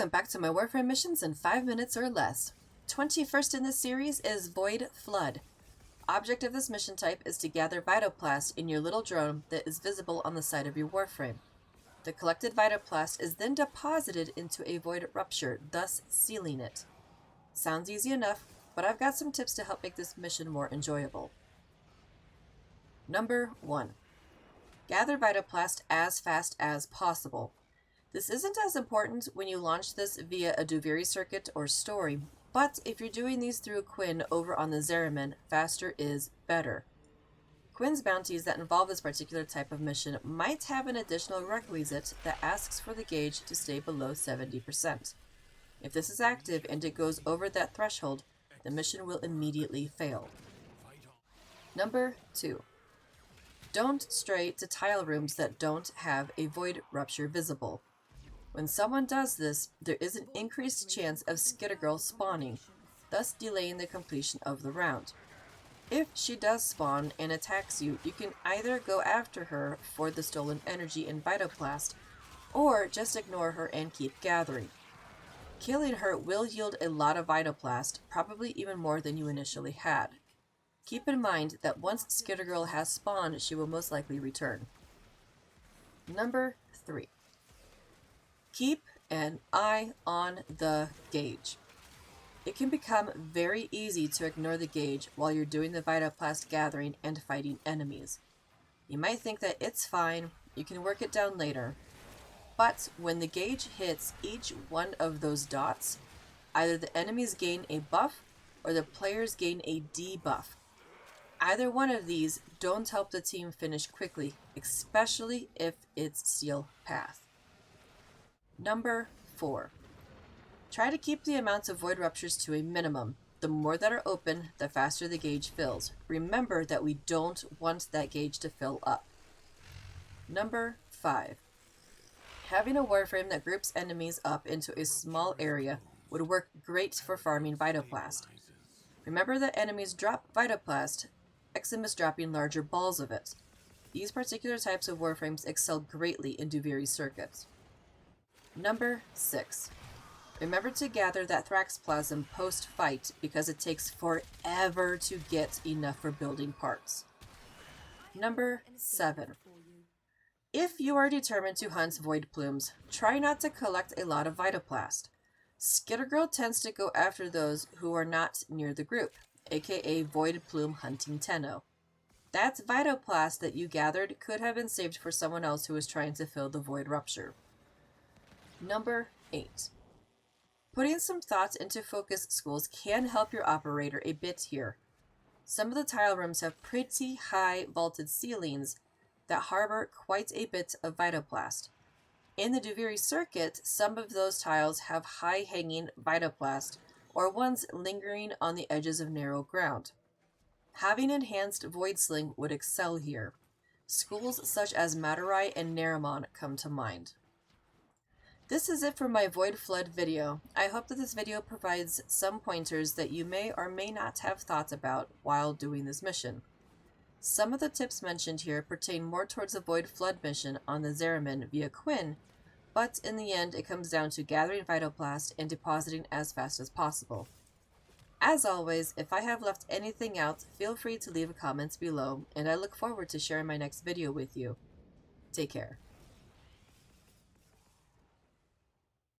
Welcome back to my Warframe missions in 5 minutes or less. 21st in this series is Void Flood. Object of this mission type is to gather Vitoplast in your little drone that is visible on the side of your Warframe. The collected Vitoplast is then deposited into a Void Rupture, thus sealing it. Sounds easy enough, but I've got some tips to help make this mission more enjoyable. Number 1. Gather Vitoplast as fast as possible. This isn't as important when you launch this via a Duviri circuit or story, but if you're doing these through Quinn over on the Zariman, faster is better. Quinn's bounties that involve this particular type of mission might have an additional requisite that asks for the gauge to stay below 70%. If this is active and it goes over that threshold, the mission will immediately fail. Number 2. Don't stray to tile rooms that don't have a Void Rupture visible. When someone does this, there is an increased chance of Skittergirl spawning, thus delaying the completion of the round. If she does spawn and attacks you, you can either go after her for the stolen energy and Vitoplast, or just ignore her and keep gathering. Killing her will yield a lot of Vitoplast, probably even more than you initially had. Keep in mind that once Skittergirl has spawned, she will most likely return. Number 3. Keep an eye on the gauge. It can become very easy to ignore the gauge while you're doing the Vitoplast gathering and fighting enemies. You might think that it's fine, you can work it down later, but when the gauge hits each one of those dots, either the enemies gain a buff or the players gain a debuff. Either one of these don't help the team finish quickly, especially if it's Steel Path. Number 4. Try to keep the amounts of Void Ruptures to a minimum. The more that are open, the faster the gauge fills. Remember that we don't want that gauge to fill up. Number 5. Having a Warframe that groups enemies up into a small area would work great for farming Vitoplast. Remember that enemies drop Vitoplast, Eximus dropping larger balls of it. These particular types of Warframes excel greatly in Duviri circuits. Number 6. Remember to gather that Thraxplasm post-fight because it takes forever to get enough for building parts. Number 7. If you are determined to hunt Void Plumes, try not to collect a lot of Vitoplast. Skittergirl tends to go after those who are not near the group, aka Void Plume hunting Tenno. That Vitoplast that you gathered could have been saved for someone else who is trying to fill the Void Rupture. Number 8. Putting some thought into focus schools can help your operator a bit here. Some of the tile rooms have pretty high vaulted ceilings that harbor quite a bit of Vitoplast. In the Duviri circuit, some of those tiles have high hanging Vitoplast, or ones lingering on the edges of narrow ground. Having enhanced Void Sling would excel here. Schools such as Matarai and Naramon come to mind. This is it for my Void Flood video. I hope that this video provides some pointers that you may or may not have thought about while doing this mission. Some of the tips mentioned here pertain more towards the Void Flood mission on the Zariman via Quinn, but in the end it comes down to gathering Vitoplast and depositing as fast as possible. As always, if I have left anything out, feel free to leave a comment below, and I look forward to sharing my next video with you. Take care.